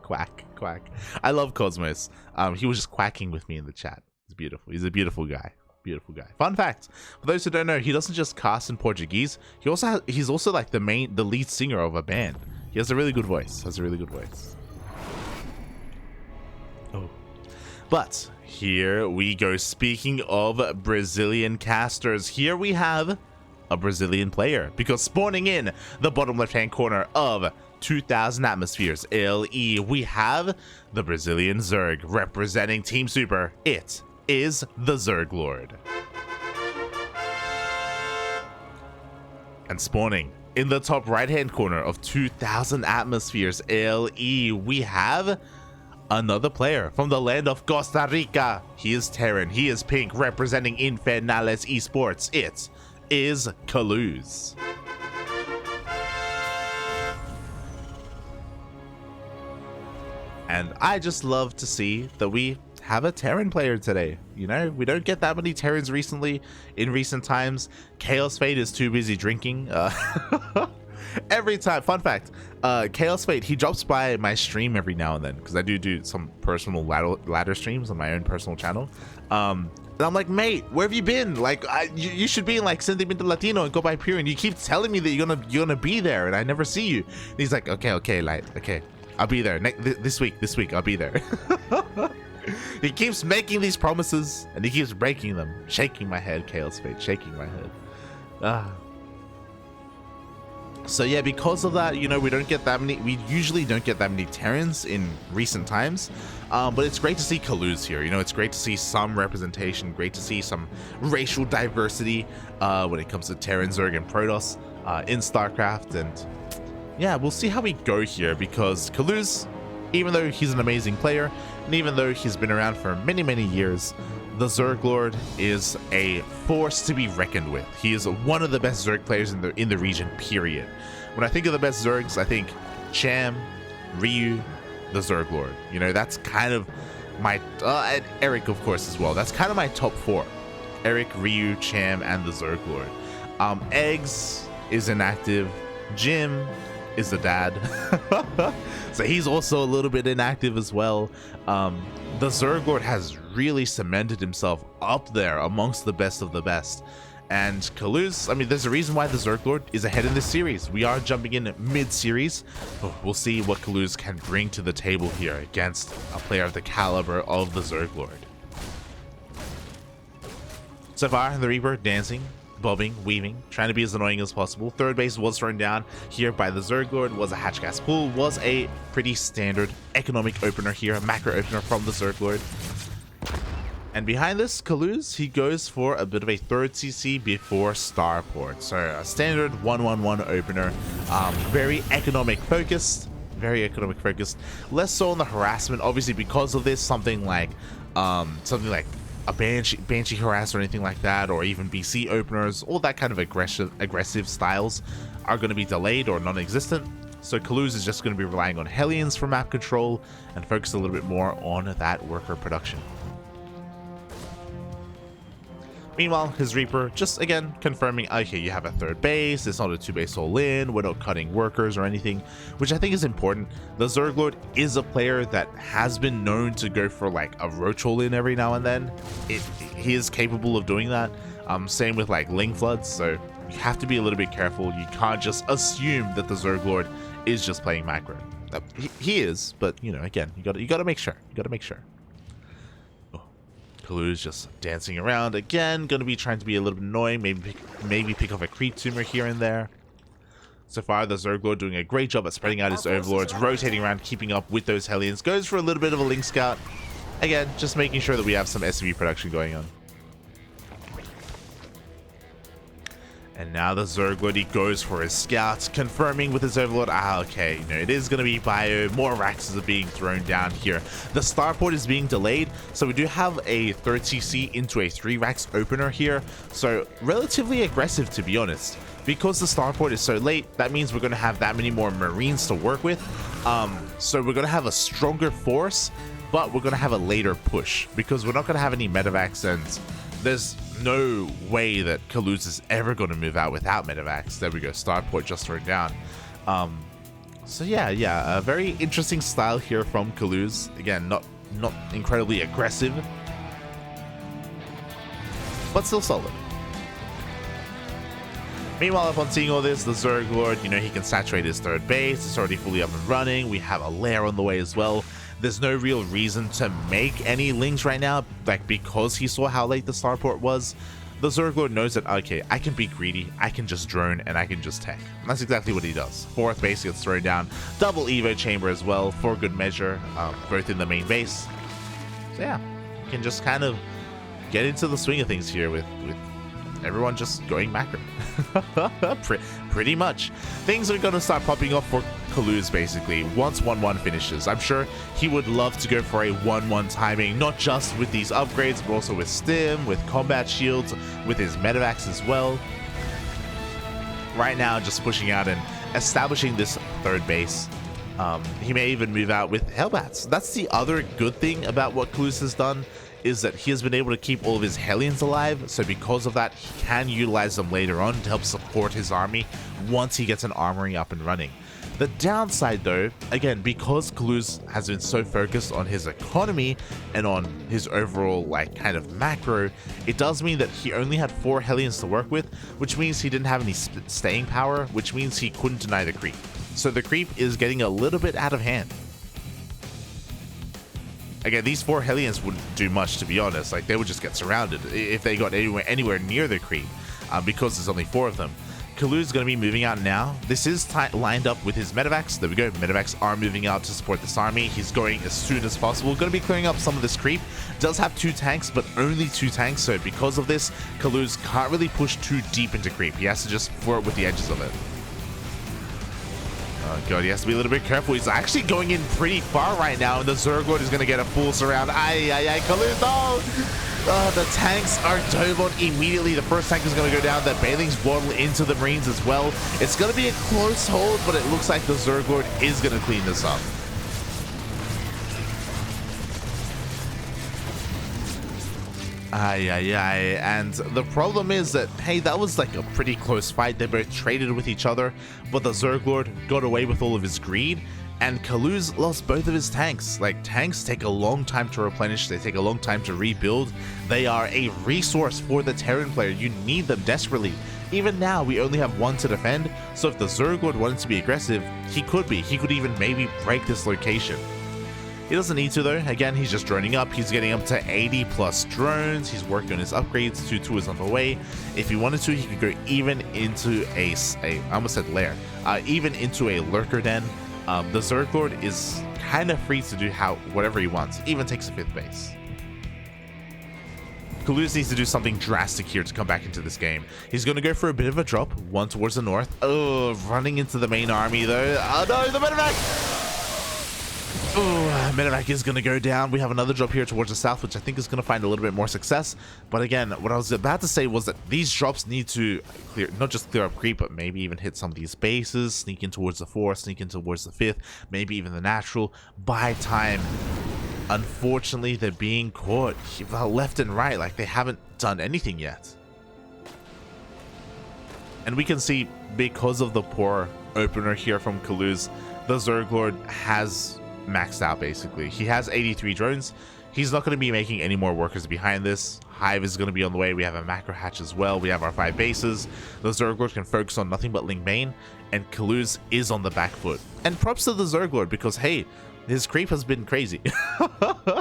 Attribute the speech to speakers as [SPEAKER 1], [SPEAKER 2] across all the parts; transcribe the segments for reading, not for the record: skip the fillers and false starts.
[SPEAKER 1] Quack, quack. I love Cosmos. He was just quacking with me in the chat. He's beautiful. He's a beautiful guy. Beautiful guy. Fun fact, for those who don't know, he doesn't just cast in Portuguese. He's also like the lead singer of a band. He has a really good voice. Oh. But here we go. Speaking of Brazilian casters, here we have a Brazilian player, because spawning in the bottom left-hand corner of 2000 atmospheres LE, we have the Brazilian Zerg representing Team Super. It is TheZergLord. And spawning in the top right-hand corner of 2000 atmospheres LE, we have another player from the land of Costa Rica. He is Terran. He is pink, representing Infernales Esports. It is Kaluz. And I just love to see that we have a Terran player today. You know, we don't get that many Terrans in recent times. Chaos Fate is too busy drinking. Every time, fun fact, Chaos Fate, he drops by my stream every now and then, because I do some personal ladder streams on my own personal channel. And I'm like, mate, where have you been? Like, you should be in like Sentimiento Latino and Copa Hyperion. You keep telling me that you're gonna be there, and I never see you. And he's like, okay, light, okay, I'll be there this week. I'll be there. He keeps making these promises and he keeps breaking them. Shaking my head, Chaos Fate, shaking my head. So yeah, because of that, you know, we usually don't get that many Terrans in recent times. But it's great to see Kaluz here. You know, it's great to see some representation, great to see some racial diversity when it comes to Terran, Zerg, and Protoss in StarCraft. And yeah, we'll see how we go here, because Kaluz, even though he's an amazing player, and even though he's been around for many, many years, TheZergLord is a force to be reckoned with. He is one of the best Zerg players in the region, period. When I think of the best Zergs, I think Cham, Ryu, TheZergLord. You know, that's kind of my... and Eric, of course, as well. That's kind of my top four. Eric, Ryu, Cham, and TheZergLord. Eggs is inactive. Jim is the dad. So he's also a little bit inactive as well. TheZergLord has really cemented himself up there amongst the best of the best. And Kaluz, I mean, there's a reason why TheZergLord is ahead in this series. We are jumping in mid-series. We'll see what Kaluz can bring to the table here against a player of the caliber of TheZergLord. So far, the Reaper dancing, bobbing, weaving, trying to be as annoying as possible. Third base was thrown down here by TheZergLord, was a hatch gas pool, was a pretty standard economic opener here, a macro opener from TheZergLord. And behind this, Kaluz, he goes for a bit of a third CC before Starport. So a standard 1-1-1 opener, very economic focused, less so on the harassment, obviously because of this. Something like a Banshee harass or anything like that, or even BC openers, all that kind of aggressive styles are going to be delayed or non-existent. So Kaluz is just going to be relying on Hellions for map control and focus a little bit more on that worker production. Meanwhile, his Reaper just again confirming, okay, you have a third base, it's not a 2-base all-in, we're not cutting workers or anything, which I think is important. TheZergLord is a player that has been known to go for like a roach all-in every now and then. He is capable of doing that. Same with like Ling Floods, so you have to be a little bit careful. You can't just assume that TheZergLord is just playing macro. He is, but you know, again, you gotta make sure. Kaluz just dancing around again, gonna be trying to be a little bit annoying, maybe pick off a creep tumor here and there. So far, TheZergLord doing a great job at spreading out his overlords, rotating around, keeping up with those Hellions. Goes for a little bit of a Link Scout. Again, just making sure that we have some SCV production going on. And now TheZergLord, he goes for his scouts, confirming with his overlord, okay, you know, it is going to be bio, more Raxes are being thrown down here. The starport is being delayed, so we do have a third CC into a 3 Rax opener here, so relatively aggressive, to be honest. Because the starport is so late, that means we're going to have that many more Marines to work with, so we're going to have a stronger force, but we're going to have a later push, because we're not going to have any medevacs, and there's no way that Kaluz is ever going to move out without medevacs. There we go, starport just thrown down. So yeah, a very interesting style here from Kaluz. Again, not incredibly aggressive, but still solid. Meanwhile, upon seeing all this, the ZergLord, you know, he can saturate his third base. It's already fully up and running. We have a lair on the way as well. There's no real reason to make any lings right now, like, because he saw how late the starport was. The ZergLord knows that, okay, I can be greedy, I can just drone, and I can just tech. And that's exactly what he does. Fourth base gets thrown down, double Evo chamber as well, for good measure, both in the main base. So yeah, you can just kind of get into the swing of things here with everyone just going macro. Pretty much. Things are going to start popping off for Kaluz basically once 1-1 finishes. I'm sure he would love to go for a 1-1 timing, not just with these upgrades, but also with stim, with combat shields, with his medevacs as well. Right now, just pushing out and establishing this third base. He may even move out with Hellbats. That's the other good thing about what Kaluz has done, is that he has been able to keep all of his Hellions alive, so because of that, he can utilize them later on to help support his army once he gets an armory up and running. The downside though, again, because Kaluz has been so focused on his economy and on his overall like kind of macro, it does mean that he only had 4 Hellions to work with, which means he didn't have any staying power, which means he couldn't deny the creep. So the creep is getting a little bit out of hand. Again, these 4 Hellions wouldn't do much, to be honest. Like, they would just get surrounded if they got anywhere near the creep, because there's only 4 of them. Kaluz is going to be moving out now. This is lined up with his medevacs. There we go. Medevacs are moving out to support this army. He's going as soon as possible. Going to be clearing up some of this creep. Does have 2 tanks, but only 2 tanks. So because of this, Kaluz can't really push too deep into creep. He has to just flirt with the edges of it. Oh god, he has to be a little bit careful. He's actually going in pretty far right now, and the ZergLord is going to get a full surround. Ay, Kaluz, no! The tanks are dove on immediately. The first tank is going to go down. The Bailings waddle into the Marines as well. It's going to be a close hold, but it looks like the ZergLord is going to clean this up. And the problem is that, hey, that was like a pretty close fight. They both traded with each other, but the ZergLord got away with all of his greed, and Kaluz lost both of his tanks. Like, tanks take a long time to replenish, they take a long time to rebuild. They are a resource for the Terran player. You need them desperately. Even now, we only have 1 to defend, so if the ZergLord wanted to be aggressive, he could be. He could even maybe break this location. He doesn't need to though. Again, he's just droning up. He's getting up to 80 plus drones. He's working on his upgrades. 2 is on the way. If he wanted to, he could go even into I almost said lair, even into a lurker den. The ZergLord is kind of free to do whatever he wants. Even takes a 5th base. Kaluz needs to do something drastic here to come back into this game. He's going to go for a bit of a drop, 1 towards the north. Oh, running into the main army though. Oh no, the medevac! Oh, medevac is going to go down. We have another drop here towards the south, which I think is going to find a little bit more success. But again, what I was about to say was that these drops need to clear, not just clear up creep, but maybe even hit some of these bases, sneak in towards the 4th, sneak in towards the 5th, maybe even the natural, buy time. Unfortunately, they're being caught left and right, like they haven't done anything yet. And we can see, because of the poor opener here from Kaluz, the ZergLord has maxed out basically. He has 83 drones. He's not going to be making any more workers behind this. Hive is going to be on the way. We have a macro hatch as well. We have our 5 bases. The ZergLord can focus on nothing but Ling Bane, and Kaluz is on the back foot. And props to the ZergLord, because hey, his creep has been crazy.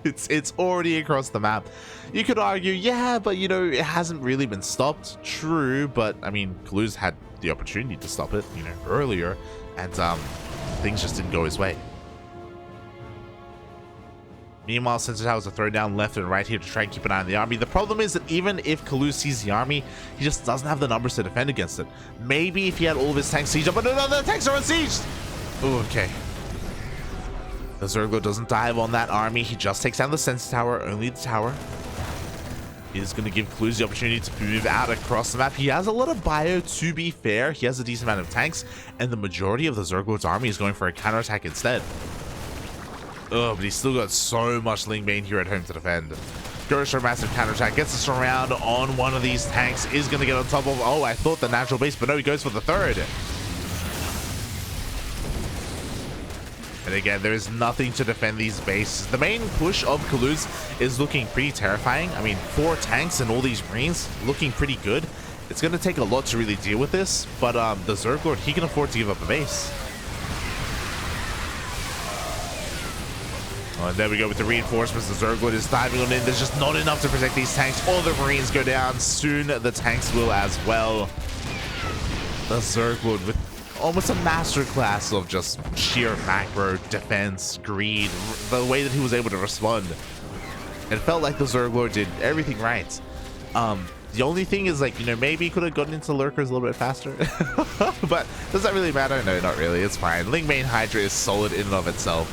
[SPEAKER 1] it's already across the map. You could argue, yeah, but you know, it hasn't really been stopped. True, but I mean, Kaluz had the opportunity to stop it, you know, earlier, and things just didn't go his way. Meanwhile, sensor towers are thrown down left and right here to try and keep an eye on the army. The problem is that even if Kaluz sees the army, he just doesn't have the numbers to defend against it. Maybe if he had all of his tanks sieged up, but no, the tanks are unsieged! Ooh, okay. The ZergLord doesn't dive on that army. He just takes down the sensor tower, only the tower. He is going to give Kaluz the opportunity to move out across the map. He has a lot of bio, to be fair. He has a decent amount of tanks, and the majority of the ZergLord's army is going for a counterattack instead. Oh, but he's still got so much Ling Bane here at home to defend. Goes for a massive counterattack, gets a surround on one of these tanks, is going to get on top of, oh, I thought the natural base, but no, he goes for the 3rd. And again, there is nothing to defend these bases. The main push of Kaluz is looking pretty terrifying. I mean, 4 tanks and all these Marines looking pretty good. It's going to take a lot to really deal with this, but the ZergLord, he can afford to give up a base. Oh, and there we go with the reinforcements. The ZergLord is diving on in. There's just not enough to protect these tanks. All the Marines go down. Soon the tanks will as well. The ZergLord with almost a masterclass of just sheer macro, defense, greed, the way that he was able to respond. It felt like the ZergLord did everything right. The only thing is, like, you know, maybe he could have gotten into lurkers a little bit faster. But does that really matter? No, not really. It's fine. Ling main Hydra is solid in and of itself.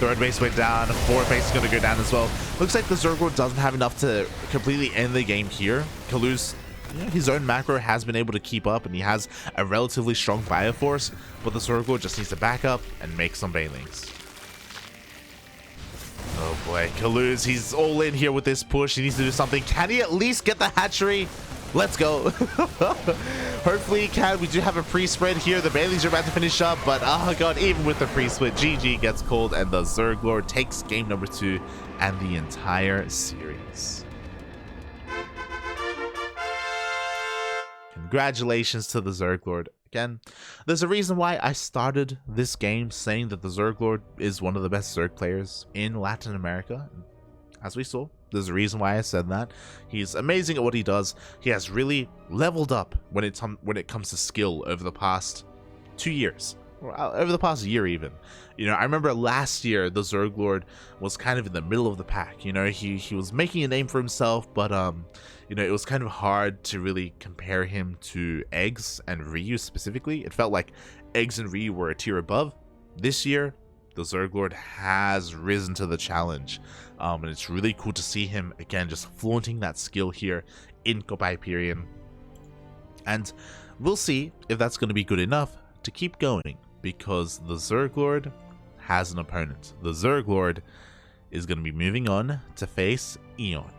[SPEAKER 1] Third base went down. Fourth base is going to go down as well. Looks like the ZergLord doesn't have enough to completely end the game here. Kaluz, you know, his own macro has been able to keep up, and he has a relatively strong bioforce, but the ZergLord just needs to back up and make some banelings. Oh boy, Kaluz, he's all in here with this push. He needs to do something. Can he at least get the hatchery? Let's go. Hopefully he can. We do have a pre-spread here. The banelings are about to finish up, but oh god, even with the pre-split, GG gets called, and the ZergLord takes game number 2 and the entire series. Congratulations to the ZergLord. Again, there's a reason why I started this game saying that the ZergLord is one of the best Zerg players in Latin America. As we saw, there's a reason why I said that. He's amazing at what he does. He has really leveled up when it comes to skill over the past 2 years. Or over the past year even. You know, I remember last year the ZergLord was kind of in the middle of the pack. You know, he was making a name for himself, but you know, it was kind of hard to really compare him to Eggs and Ryu specifically. It felt like Eggs and Ryu were a tier above. This year, the ZergLord has risen to the challenge. And it's really cool to see him, again, just flaunting that skill here in Copa Hyperion. And we'll see if that's going to be good enough to keep going, because the ZergLord has an opponent. The ZergLord is going to be moving on to face Eon.